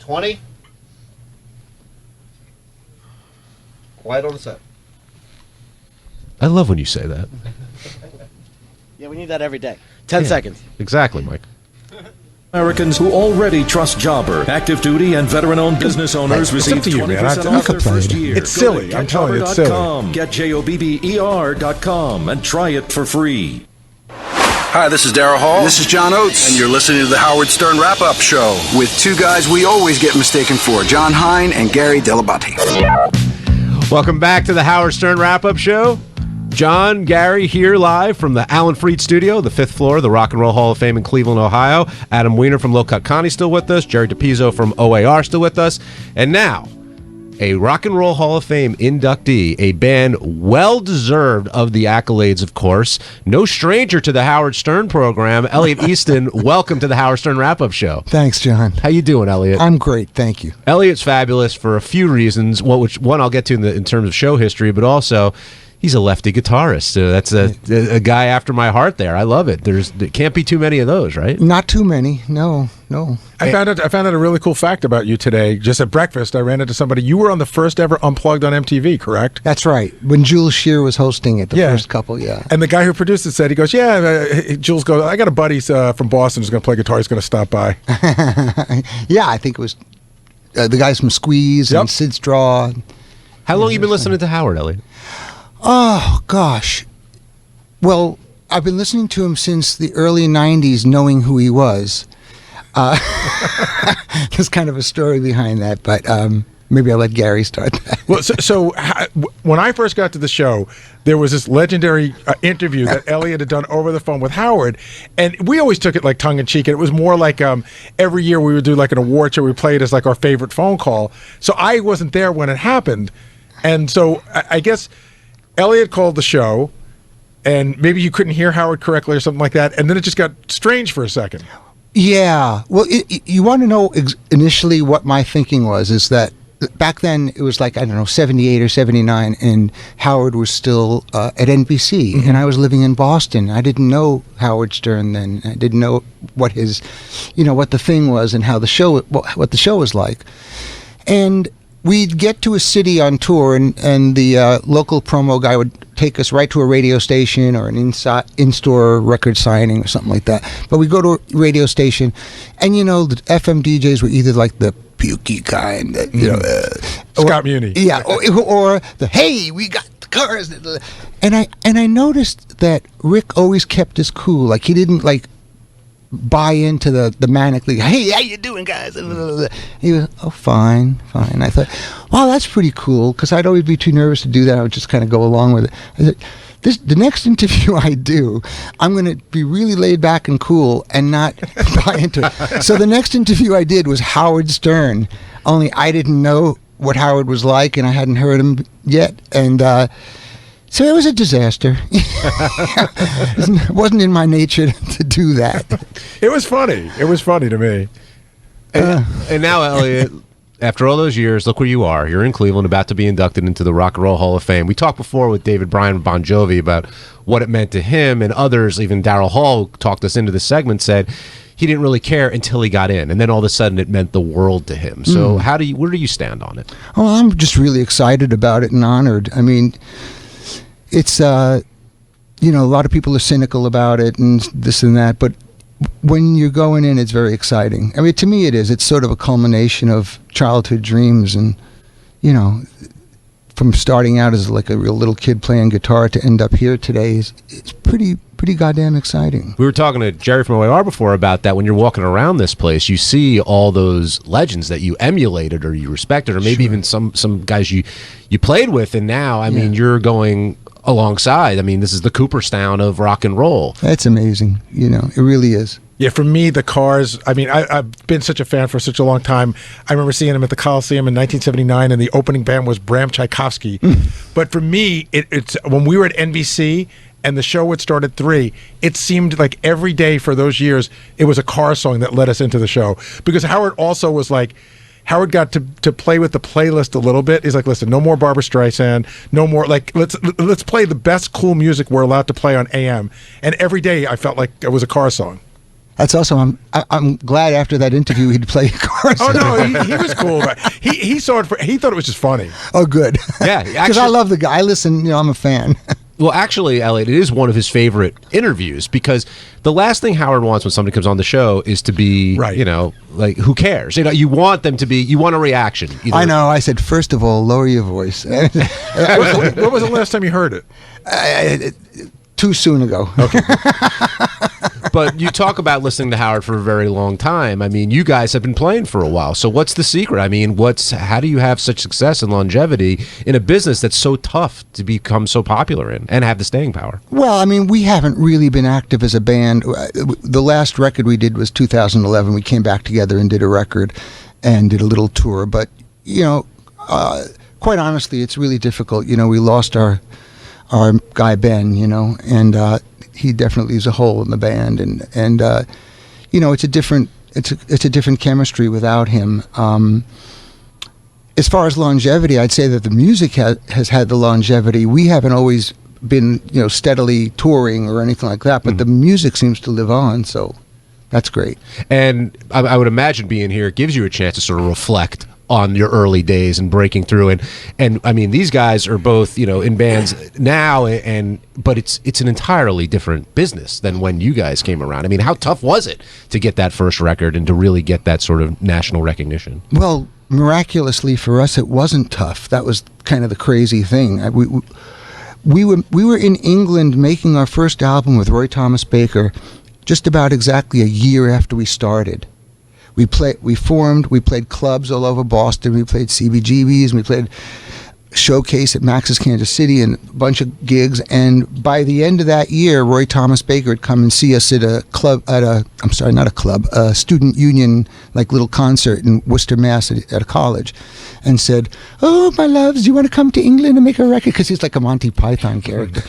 20. Quiet on the set. I love when you say that. Yeah, we need that every day. 10 seconds. Exactly, Mike. Americans who already trust Jobber. Active duty and veteran-owned business owners receive 20% off their first year. It's silly. I'm telling you, it's silly. Get JOBBER.com and try it for free. Hi, this is Darryl Hall. This is John Oates. And you're listening to the Howard Stern Wrap-Up Show. With two guys we always get mistaken for, John Hein and Gary Dell'Abate. Welcome back to the Howard Stern Wrap-Up Show. John, Gary here live from the Alan Freed Studio, the 5th floor of the Rock and Roll Hall of Fame in Cleveland, Ohio. Adam Weiner from Low Cut Connie still with us. Jerry DePizzo from O.A.R. still with us. And now, a Rock and Roll Hall of Fame inductee, a band well-deserved of the accolades, of course. No stranger to the Howard Stern program. Elliot Easton, welcome to the Howard Stern Wrap-Up Show. Thanks, John. How you doing, Elliot? I'm great, thank you. Elliot's fabulous for a few reasons. One I'll get to in terms of show history, but also he's a lefty guitarist. That's a guy after my heart there. I love it. There can't be too many of those, right? Not too many, no. I found out a really cool fact about you today. Just at breakfast, I ran into somebody. You were on the first ever Unplugged on MTV, correct? That's right. When Jules Shear was hosting it, the first couple, yeah. And the guy who produced it said, he goes, Jules goes, I got a buddy from Boston who's going to play guitar. He's going to stop by. Yeah, I think it was the guys from Squeeze and Sid Straw. How long have you been listening to Howard, Elliot? Oh, gosh. Well, I've been listening to him since the early 90s, knowing who he was. There's kind of a story behind that, but maybe I'll let Gary start that. Well, so when I first got to the show, there was this legendary interview that Elliot had done over the phone with Howard, and we always took it like tongue-in-cheek, and it was more like every year we would do like an award show. We played it as like our favorite phone call. So I wasn't there when it happened, and so I guess Elliot called the show, and maybe you couldn't hear Howard correctly or something like that, and then it just got strange for a second. Yeah. Well, you want to know initially what my thinking was, is that back then it was like, I don't know, 78 or 79, and Howard was still at NBC, and I was living in Boston. I didn't know Howard Stern then. I didn't know what his, what the thing was and how the show, what the show was like. And we'd get to a city on tour, and the local promo guy would take us right to a radio station or an in-store record signing or something like that. But we go to a radio station, and the FM DJs were either like the pukey kind, Scott Muni, or the hey, we got the cars, and I noticed that Rick always kept his cool, like he didn't like buy into the manically, hey, how you doing, guys? He was, fine. I thought, wow, that's pretty cool, because I'd always be too nervous to do that. I would just kind of go along with it. I said, the next interview I do, I'm going to be really laid back and cool and not buy into it. So the next interview I did was Howard Stern, only I didn't know what Howard was like, and I hadn't heard him yet, and so it was a disaster. It wasn't in my nature to do that. It was funny. It was funny to me. And now, Elliot, after all those years, look where you are. You're in Cleveland, about to be inducted into the Rock and Roll Hall of Fame. We talked before with David Bryan of Bon Jovi about what it meant to him, and others, even Darryl Hall, who talked us into this segment, said he didn't really care until he got in, and then all of a sudden it ment the world to him. So where do you stand on it? Oh, I'm just really excited about it and honored. I mean, it's, a lot of people are cynical about it and this and that, but when you're going in, it's very exciting. I mean, to me it is. It's sort of a culmination of childhood dreams, and, from starting out as like a real little kid playing guitar to end up here today, it's pretty goddamn exciting. We were talking to Jerry from O.A.R. before about that. When you're walking around this place, you see all those legends that you emulated or you respected, or maybe even some guys you played with, and now, I mean, you're going alongside. I mean, this is the Cooperstown of rock and roll. That's amazing. It really is. Yeah, for me, the Cars, I mean, I've been such a fan for such a long time. I remember seeing them at the Coliseum in 1979, and the opening band was Bram Tchaikovsky. But for me, it's when we were at NBC and the show would start at 3, it seemed like every day for those years, it was a Cars song that led us into the show. Because Howard also was like, Howard got to play with the playlist a little bit. He's like, listen, no more Barbra Streisand, no more, like, let's play the best cool music we're allowed to play on AM. And every day I felt like it was a Cars song. That's awesome. I'm glad after that interview he'd play chorus. Oh no, he was cool. But he saw it. He thought it was just funny. Oh, good. Yeah, Because I love the guy. I listen. I'm a fan. Well, actually, Elliot, it is one of his favorite interviews because the last thing Howard wants when somebody comes on the show is to be, right. Like, who cares? You want them to be, you want a reaction. Either. I know. I said, first of all, lower your voice. When was the last time you heard it? Too soon ago. Okay. But you talk about listening to Howard for a very long time. I mean, you guys have been playing for a while. So what's the secret? I mean, how do you have such success and longevity in a business that's so tough to become so popular in and have the staying power? Well, I mean, we haven't really been active as a band. The last record we did was 2011. We came back together and did a record and did a little tour. But, quite honestly, it's really difficult. We lost our guy Ben, and he definitely is a hole in the band, and it's a different chemistry without him. As far as longevity, I'd say that the music has had the longevity. We haven't always been steadily touring or anything like that, but the music seems to live on, so that's great. And I would imagine being here gives you a chance to sort of reflect on your early days and breaking through, and I mean, these guys are both in bands now, but it's an entirely different business than when you guys came around. I mean, how tough was it to get that first record and to really get that sort of national recognition? Well, miraculously for us, it wasn't tough. That was kind of the crazy thing. We were in England making our first album with Roy Thomas Baker just about exactly a year after we started. We played clubs all over Boston, we played CBGBs, and we played Showcase at Max's Kansas City and a bunch of gigs, and by the end of that year, Roy Thomas Baker had come and see us at a student union, like little concert in Worcester, Mass at a college, and said, "Oh, my loves, do you want to come to England and make a record?" Because he's like a Monty Python character.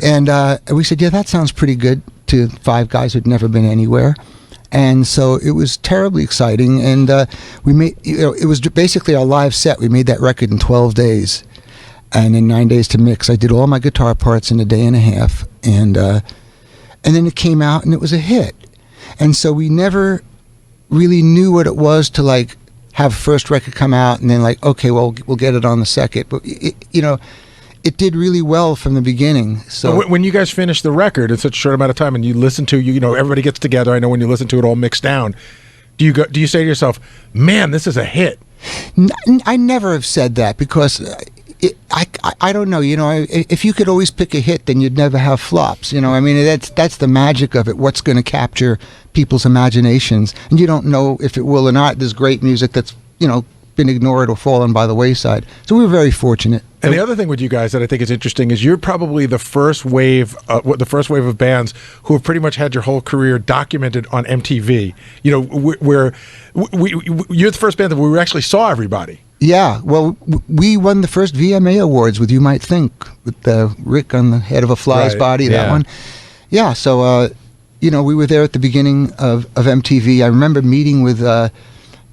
And we said, "Yeah, that sounds pretty good," to 5 guys who'd never been anywhere. And so it was terribly exciting, and we made, it was basically our live set. We made that record in 12 days, and in 9 days to mix. I did all my guitar parts in a day and a half, and then it came out, and it was a hit. And so we never really knew what it was to like have a first record come out, and then like, okay, well, we'll get it on the second. But it did really well from the beginning. So when you guys finished the record in such a short amount of time, and you listen to everybody gets together. I know when you listen to it all mixed down, do you say to yourself, "Man, this is a hit"? I never have said that because I don't know. If you could always pick a hit, then you'd never have flops. I mean, that's the magic of it. What's going to capture people's imaginations, and you don't know if it will or not. There's great music that's been ignored or fallen by the wayside. So we were very fortunate. And the other thing with you guys that I think is interesting is you're probably the first wave of bands who have pretty much had your whole career documented on MTV. Where you're the first band that we actually saw everybody. Yeah, well, we won the first VMA awards with You Might Think, with Rick on the head of a fly's body, that one. Yeah, so we were there at the beginning of MTV. I remember meeting with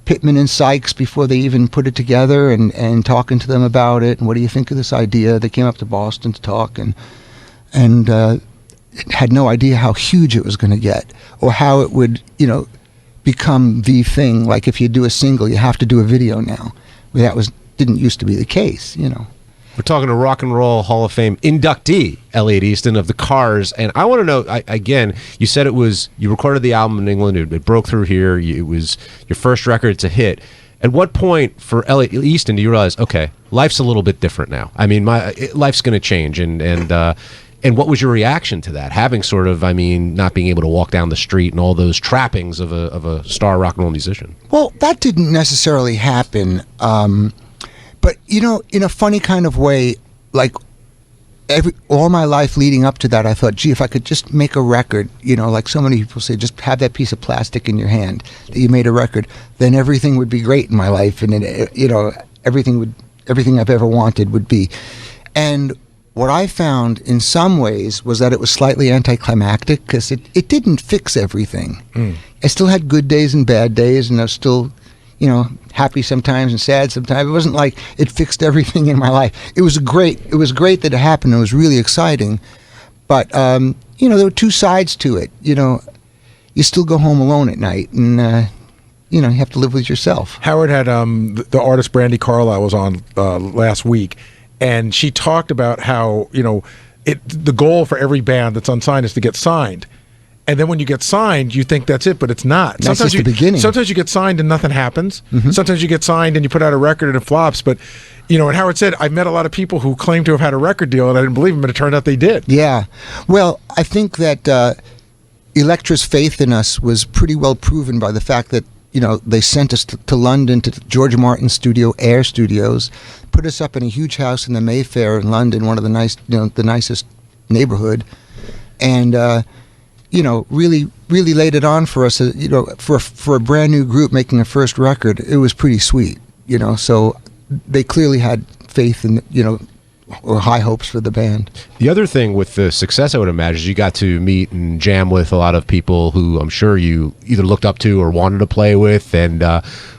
Pittman and Sykes before they even put it together, and talking to them about it, and what do you think of this idea? They came up to Boston to talk, and had no idea how huge it was going to get, or how it would become the thing. Like if you do a single, you have to do a video now. That didn't used to be the case. We're talking to Rock and Roll Hall of Fame inductee Elliot Easton of the Cars, and I want to know, again, you said you recorded the album in England, it broke through here, it was your first record, it's a hit. At what point for Elliot Easton do you realize, okay, life's a little bit different now? I mean, life's going to change, and what was your reaction to that? Having sort of, not being able to walk down the street and all those trappings of a star rock and roll musician. Well, that didn't necessarily happen. But in a funny kind of way, like all my life leading up to that, I thought, gee, if I could just make a record, like so many people say, just have that piece of plastic in your hand that you made a record, then everything would be great in my life, and everything I've ever wanted would be. And what I found in some ways was that it was slightly anticlimactic because it didn't fix everything. I still had good days and bad days, and I was still happy sometimes and sad sometimes. It wasn't like it fixed everything in my life. It was great that it happened. It was really exciting. But, there were two sides to it. you still go home alone at night, and you have to live with yourself. Howard had the artist Brandy Carlisle was on last week, and she talked about how the goal for every band that's unsigned is to get signed. And then when you get signed, you think that's it, but it's not. That's just the beginning. Sometimes you get signed and nothing happens. Sometimes you get signed and you put out a record and it flops. But, and Howard said, I've met a lot of people who claim to have had a record deal, and I didn't believe them, but it turned out they did. Yeah. Well, I think that Elektra's faith in us was pretty well proven by the fact that, they sent us to London to George Martin's studio, O.A.R Studios, put us up in a huge house in the Mayfair in London, one of the nicest neighborhood, and really laid it on for us. For a brand new group making a first record, it was pretty sweet. So they clearly had faith in or high hopes for the band. The other thing with the success, I would imagine, is you got to meet and jam with a lot of people who I'm sure you either looked up to or wanted to play with. And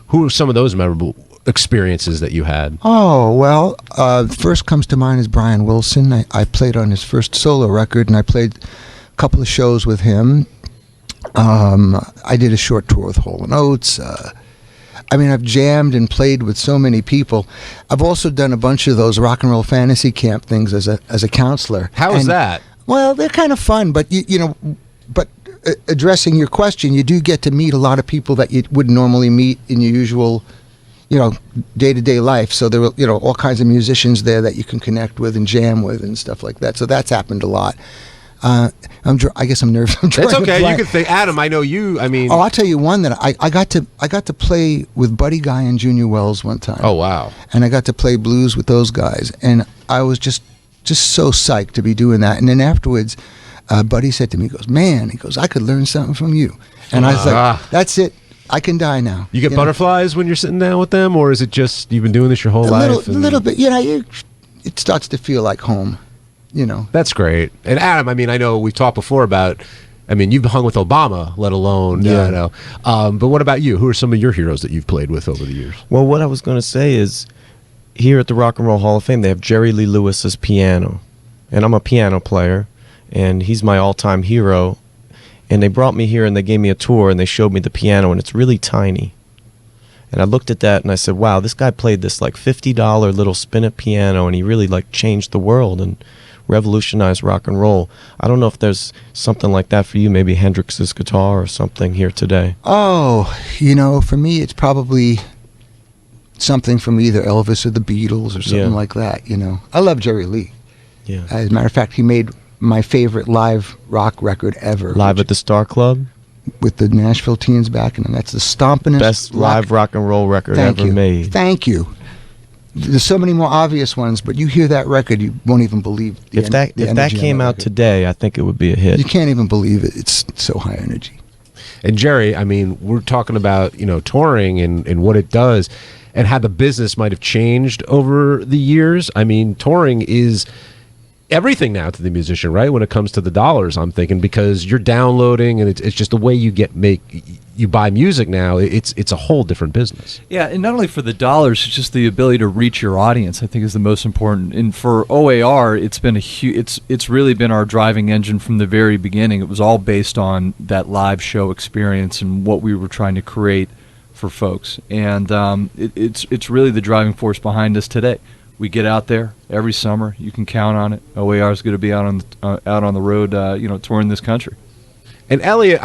who are some of those memorable experiences that you had? Oh, well, first comes to mind is Brian Wilson. I played on his first solo record, and I played a couple of shows with him. I did a short tour with Hall & Oates. I've jammed and played with so many people. I've also done a bunch of those rock and roll fantasy camp things as a counselor. How is that? Well, they're kind of fun, but addressing your question, you do get to meet a lot of people that you wouldn't normally meet in your usual, day-to-day life. So there were, all kinds of musicians there that you can connect with and jam with and stuff like that. So that's happened a lot. I guess I'm nervous. It's okay. You can think, Adam. I know you. I'll tell you one that I got to play with Buddy Guy and Junior Wells one time. Oh wow! And I got to play blues with those guys, and I was just so psyched to be doing that. And then afterwards, Buddy said to me, he goes, I could learn something from you. And I was like, that's it. I can die now. You get butterflies when you're sitting down with them, or is it just you've been doing this your whole life? A little bit. It starts to feel like home. That's great. And Adam, I know we've talked before about, you've hung with Obama, let alone, but what about you? Who are some of your heroes that you've played with over the years? Well, what I was going to say is, here at the Rock and Roll Hall of Fame, they have Jerry Lee Lewis's piano, and I'm a piano player, and he's my all-time hero, and they brought me here and they gave me a tour and they showed me the piano, and it's really tiny. And I looked at that and I said, wow, this guy played this like $50 little spin-it piano, and he really changed the world and revolutionized rock and roll. I don't know if there's something like that for you, maybe Hendrix's guitar or something here today. Oh, for me it's probably something from either Elvis or the Beatles or something like that. I love Jerry Lee. Yeah. As a matter of fact, he made my favorite live rock record ever. Live at the Star Club? With the Nashville Teens backing him. That's the stompingest best live rock and roll record ever made. Thank you. There's so many more obvious ones, but you hear that record, you won't even believe if that came out today, I think it would be a hit. You can't even believe it. It's so high energy. And Jerry, we're talking about touring and what it does, and how the business might have changed over the years. Touring is everything now to the musician, right? When it comes to the dollars, I'm thinking, because you're downloading, and it's just the way you buy music now. It's a whole different business. Yeah, and not only for the dollars, it's just the ability to reach your audience, I think, is the most important. And for O.A.R, it's been it's really been our driving engine from the very beginning. It was all based on that live show experience and what we were trying to create for folks. And it's really the driving force behind us today. We get out there every summer. You can count on it. O.A.R is going to be out on the road, touring this country. And Elliot,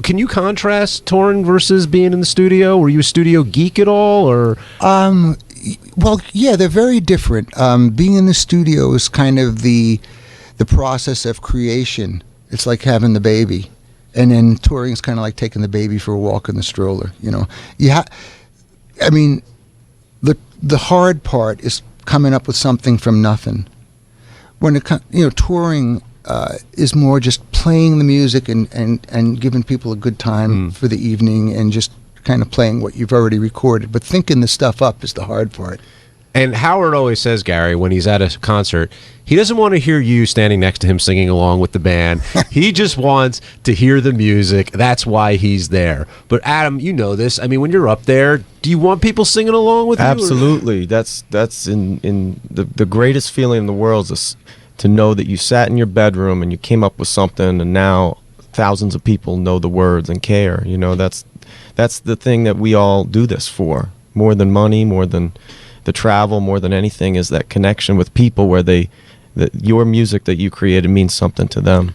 can you contrast touring versus being in the studio? Were you a studio geek at all, or? Well, yeah, they're very different. Being in the studio is kind of the process of creation. It's like having the baby, and then touring is kind of like taking the baby for a walk in the stroller. The hard part is coming up with something from nothing. When touring is more just playing the music and giving people a good time for the evening, and just kind of playing what you've already recorded. But thinking the stuff up is the hard part. And Howard always says, Gary, when he's at a concert, he doesn't want to hear you standing next to him singing along with the band. He just wants to hear the music. That's why he's there. But Adam, you know this. When you're up there, do you want people singing along with you? Absolutely. That's in the greatest feeling in the world is to know that you sat in your bedroom and you came up with something, and now thousands of people know the words and care. You know, that's the thing that we all do this for. More than money, more than the travel, more than anything, is that connection with people where that your music that you created means something to them.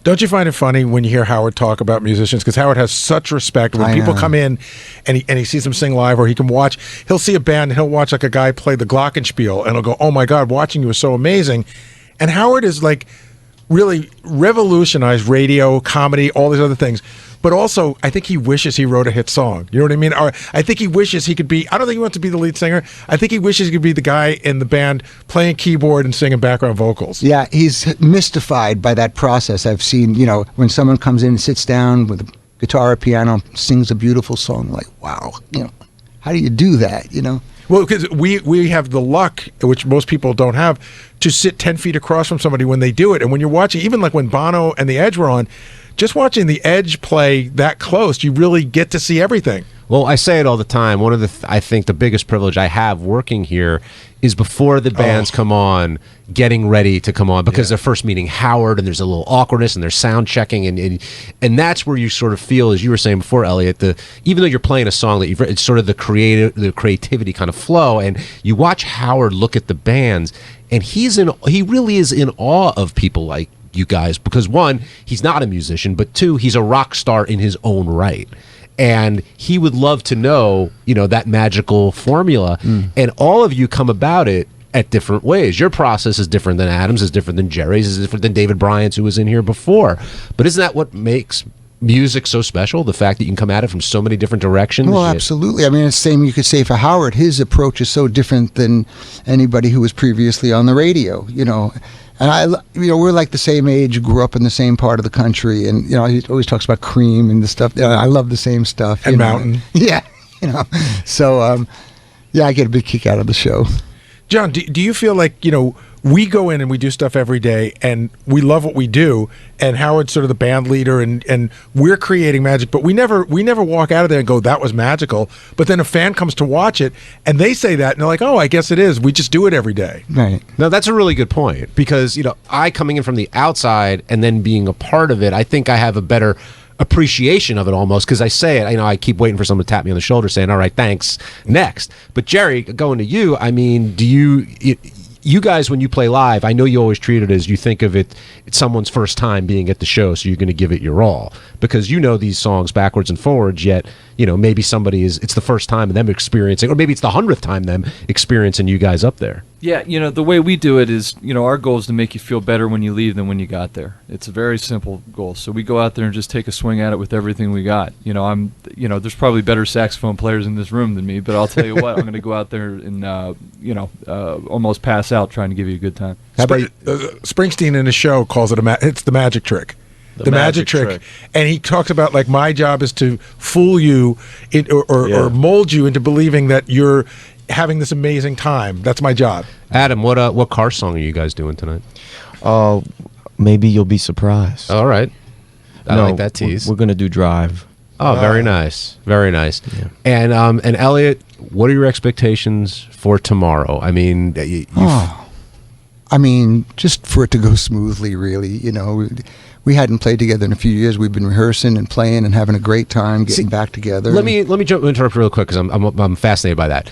Don't you find it funny when you hear Howard talk about musicians? Because Howard has such respect. When people come in and he sees them sing live, or he can watch, he'll see a band and he'll watch like a guy play the glockenspiel, and he'll go, "Oh my God, watching you is so amazing." And Howard is like really revolutionized radio, comedy, all these other things. But also, I think he wishes he wrote a hit song. You know what I mean? Or I think he wishes he could be, I don't think he wants to be the lead singer. I think he wishes he could be the guy in the band playing keyboard and singing background vocals. Yeah, he's mystified by that process. I've seen, you know, when someone comes in and sits down with a guitar or piano, sings a beautiful song, like, wow, you know, how do you do that, you know? Well, because we have the luck, which most people don't have, to sit 10 feet across from somebody when they do it. And when you're watching, even like when Bono and the Edge were on, just watching the Edge play that close, you really get to see everything. Well, I say it all the time. One of the, I think the biggest privilege I have working here is before the bands come on, getting ready to come on, because they're first meeting Howard, and there's a little awkwardness, and there's sound checking, and that's where you sort of feel, as you were saying before, Elliot, even though you're playing a song that you've written, it's sort of the creativity kind of flow, and you watch Howard look at the bands, and he really is in awe of people like you guys, because one, he's not a musician, but two, he's a rock star in his own right. And he would love to know, you know, that magical formula. And all of you come about it at different ways. Your process is different than Adam's, is different than Jerry's, is different than David Bryant's, who was in here before. But isn't that what makes music so special? The fact that you can come at it from so many different directions? Well, absolutely. I mean, it's the same you could say for Howard. His approach is so different than anybody who was previously on the radio, you know. And we're like the same age, grew up in the same part of the country, and you know, he always talks about Cream and the stuff. You know, I love the same stuff. And Mountain. Yeah, you know. So, yeah, I get a big kick out of the show. John, do you feel like, you know, we go in and we do stuff every day, and we love what we do, and Howard's sort of the band leader, and we're creating magic, but we never walk out of there and go, that was magical. But then a fan comes to watch it, and they say that, and they're like, oh, I guess it is. We just do it every day. Right. Now, that's a really good point, because, you know, I coming in from the outside and then being a part of it, I think I have a better appreciation of it almost, because I say it, you know, I keep waiting for someone to tap me on the shoulder saying, all right, thanks, next. But Jerry, going to you, I mean, do you guys, when you play live, I know you always treat it as you think of it's someone's first time being at the show, so you're going to give it your all, because you know these songs backwards and forwards, yet, you know, maybe it's the first time them experiencing, or maybe it's the 100th time them experiencing you guys up there. Yeah, you know, the way we do it is, you know, our goal is to make you feel better when you leave than when you got there. It's a very simple goal. So we go out there and just take a swing at it with everything we got. You know, there's probably better saxophone players in this room than me, but I'll tell you what, I'm going to go out there and, almost pass out trying to give you a good time. Springsteen in his show calls it it's the magic trick. The magic trick. And he talks about, like, my job is to fool you or mold you into believing that you're having this amazing time. That's my job. Adam, what car song are you guys doing tonight? Maybe you'll be surprised. All right. I like that tease. We're going to do Drive. Oh, very nice. Very nice. Yeah. And Elliot, what are your expectations for tomorrow? I mean, I mean, just for it to go smoothly, really. You know, we hadn't played together in a few years. We've been rehearsing and playing and having a great time, getting back together. Let me interrupt real quick, because I'm fascinated by that.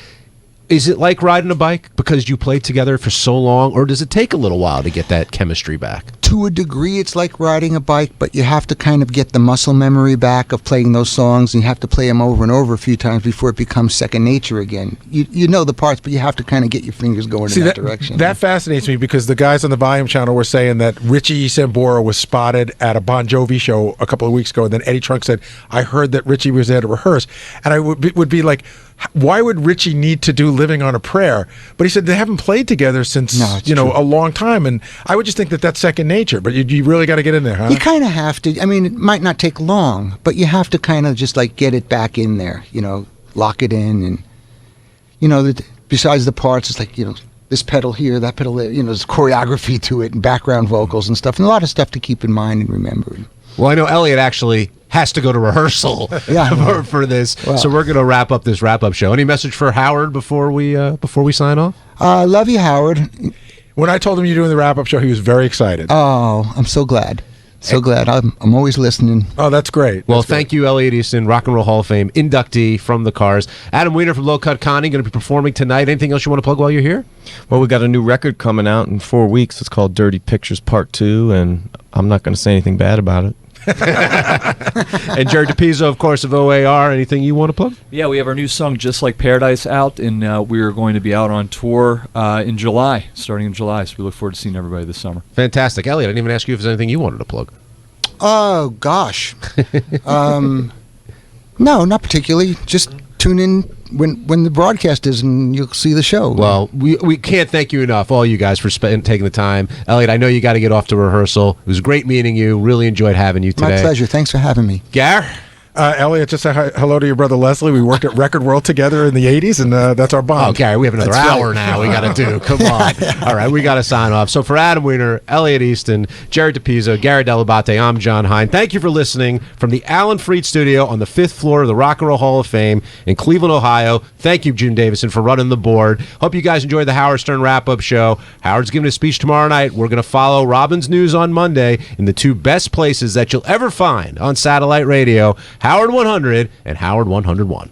Is it like riding a bike because you played together for so long, or does it take a little while to get that chemistry back? To a degree, it's like riding a bike, but you have to kind of get the muscle memory back of playing those songs, and you have to play them over and over a few times before it becomes second nature again. You know the parts, but you have to kind of get your fingers going in that direction. That fascinates me, because the guys on the Volume channel were saying that Richie Sambora was spotted at a Bon Jovi show a couple of weeks ago, and then Eddie Trunk said, I heard that Richie was there to rehearse. And I would be like, why would Richie need to do Living on a Prayer? But he said they haven't played together since a long time, and I would just think that that's second nature. But you really got to get in there, huh? You kind of have to. I mean, it might not take long, but you have to kind of just like get it back in there. You know, lock it in, and you know, besides the parts, it's like, you know, this pedal here, that pedal there. You know, there's choreography to it and background vocals and stuff, and a lot of stuff to keep in mind and remember. Well, I know Elliot actually has to go to rehearsal for this, so we're going to wrap up this wrap-up show. Any message for Howard before we sign off? Love you, Howard. When I told him you're doing the wrap-up show, he was very excited. Oh, I'm so glad. So glad. I'm always listening. Oh, that's great. Well, thank you, Elliot Easton, Rock and Roll Hall of Fame inductee from the Cars. Adam Weiner from Low Cut Connie going to be performing tonight. Anything else you want to plug while you're here? Well, we got a new record coming out in 4 weeks. It's called Dirty Pictures Part 2, and I'm not going to say anything bad about it. And Jerry DePizzo, of course, of O.A.R. Anything you want to plug? Yeah, we have our new song "Just Like Paradise" out, and we are going to be out on tour in July, starting in July. So we look forward to seeing everybody this summer. Fantastic, Elliot. I didn't even ask you if there's anything you wanted to plug. Oh gosh, no, not particularly. Just tune in when the broadcast is, and you'll see the show. Well, we can't thank you enough, all you guys, for taking the time. Elliot, I know you got to get off to rehearsal. It was great meeting you. Really enjoyed having you today. My pleasure. Thanks for having me. Gar? Elliot, just say hello to your brother Leslie. We worked at Record World together in the 80s, and that's our bond. Oh, Gary, we have another hour now we got to do. Come on. All right, we got to sign off. So for Adam Weiner, Elliot Easton, Jerry DePizzo, Gary Dell'Abate, I'm John Hein. Thank you for listening from the Alan Freed Studio on the 5th floor of the Rock and Roll Hall of Fame in Cleveland, Ohio. Thank you, Jim Davison, for running the board. Hope you guys enjoyed the Howard Stern wrap-up show. Howard's giving a speech tomorrow night. We're going to follow Robin's News on Monday in the two best places that you'll ever find on satellite radio, Howard 100 and Howard 101.